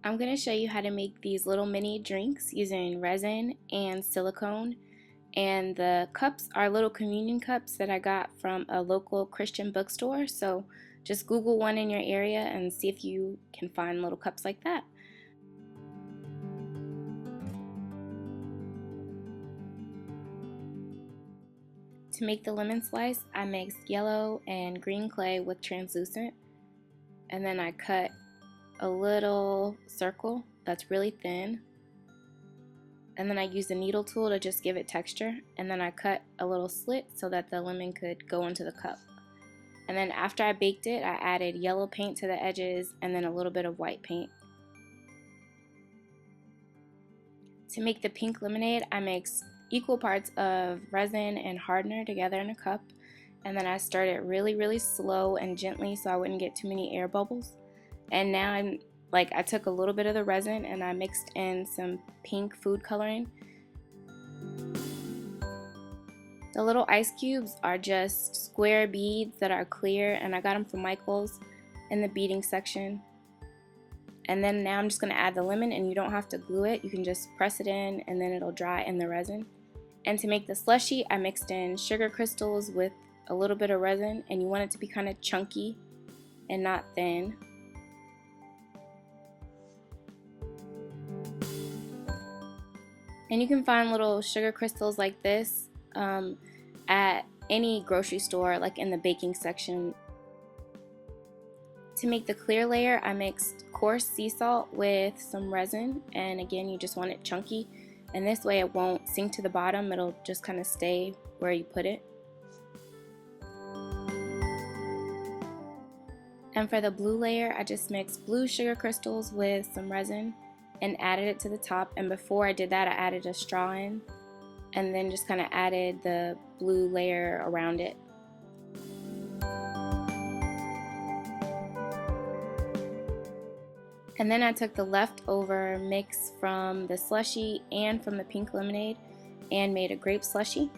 I'm going to show you how to make these little mini drinks using resin and silicone. And the cups are little communion cups that I got from a local Christian bookstore. So just Google one in your area and see if you can find little cups like that. To make the lemon slice, I mixed yellow and green clay with translucent. And then I cut a little circle that's really thin. And then I used a needle tool to just give it texture, and then I cut a little slit so that the lemon could go into the cup. And then after I baked it, I added yellow paint to the edges and then a little bit of white paint. To make the pink lemonade, I mixed equal parts of resin and hardener together in a cup, and then I stirred it really slow and gently so I wouldn't get too many air bubbles. And now I took a little bit of the resin and I mixed in some pink food coloring. The little ice cubes are just square beads that are clear, and I got them from Michael's in the beading section. And then now I'm just going to add the lemon, and you don't have to glue it. You can just press it in and then it'll dry in the resin. And to make the slushy, I mixed in sugar crystals with a little bit of resin, and you want it to be kind of chunky and not thin. And you can find little sugar crystals like this at any grocery store, like in the baking section. To make the clear layer, I mixed coarse sea salt with some resin, and again, you just want it chunky, and this way it won't sink to the bottom, it'll just kind of stay where you put it. And for the blue layer, I just mixed blue sugar crystals with some resin and added it to the top, and before I did that I added a straw in and then just kind of added the blue layer around it. And then I took the leftover mix from the slushy and from the pink lemonade and made a grape slushy.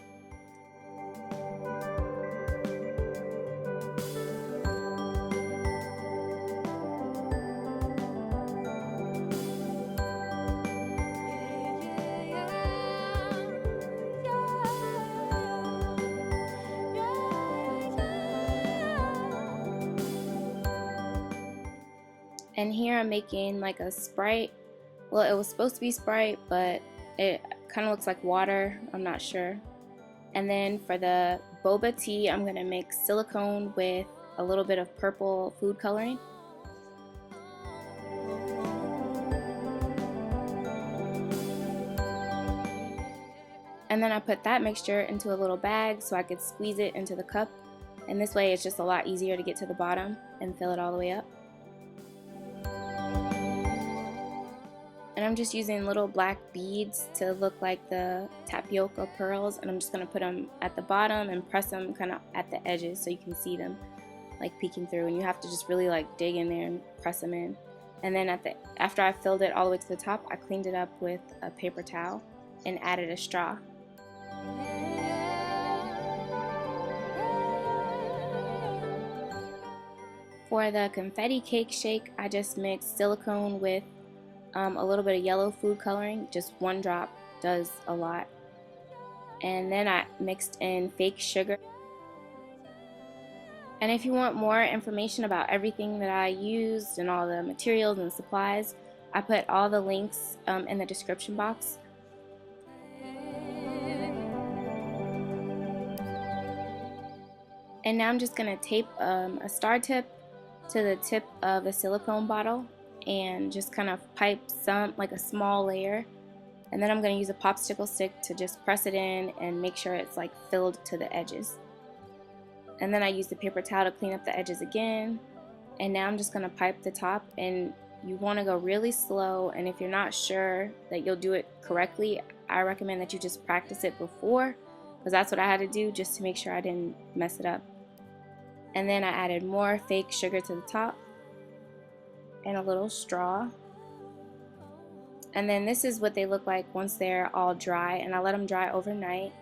And here I'm making like a Sprite. Well, it was supposed to be Sprite, but it kind of looks like water. I'm not sure. And then for the boba tea, I'm going to mix silicone with a little bit of purple food coloring. And then I put that mixture into a little bag so I could squeeze it into the cup. And this way it's just a lot easier to get to the bottom and fill it all the way up. And I'm just using little black beads to look like the tapioca pearls, and I'm just going to put them at the bottom and press them kind of at the edges so you can see them like peeking through, and you have to just really like dig in there and press them in. And then after I filled it all the way to the top, I cleaned it up with a paper towel and added a straw. For the confetti cake shake, I just mixed silicone with a little bit of yellow food coloring. Just one drop does a lot. And then I mixed in fake sugar. And if you want more information about everything that I used and all the materials and supplies, I put all the links in the description box. And now I'm just going to tape a star tip to the tip of the silicone bottle and just kind of pipe like a small layer, and then I'm going to use a popsicle stick to just press it in and make sure it's like filled to the edges. And then I use the paper towel to clean up the edges again, and now I'm just going to pipe the top, and you want to go really slow, and if you're not sure that you'll do it correctly, I recommend that you just practice it before, because that's what I had to do just to make sure I didn't mess it up. And then I added more fake sugar to the top and a little straw. And then this is what they look like once they're all dry, and I let them dry overnight.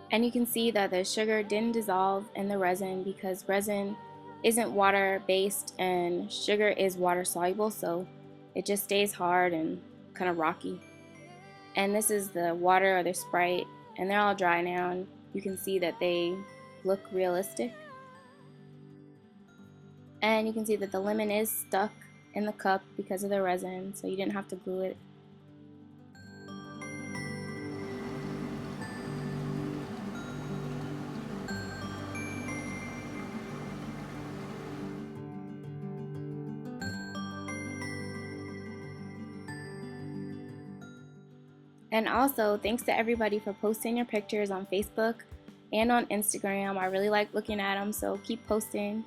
And you can see that the sugar didn't dissolve in the resin because resin isn't water based and sugar is water soluble, so it just stays hard and kind of rocky. And this is the water or the Sprite, and they're all dry now, and you can see that they look realistic. And you can see that the lemon is stuck in the cup because of the resin, so you didn't have to glue it. And also, thanks to everybody for posting your pictures on Facebook and on Instagram. I really like looking at them, so keep posting.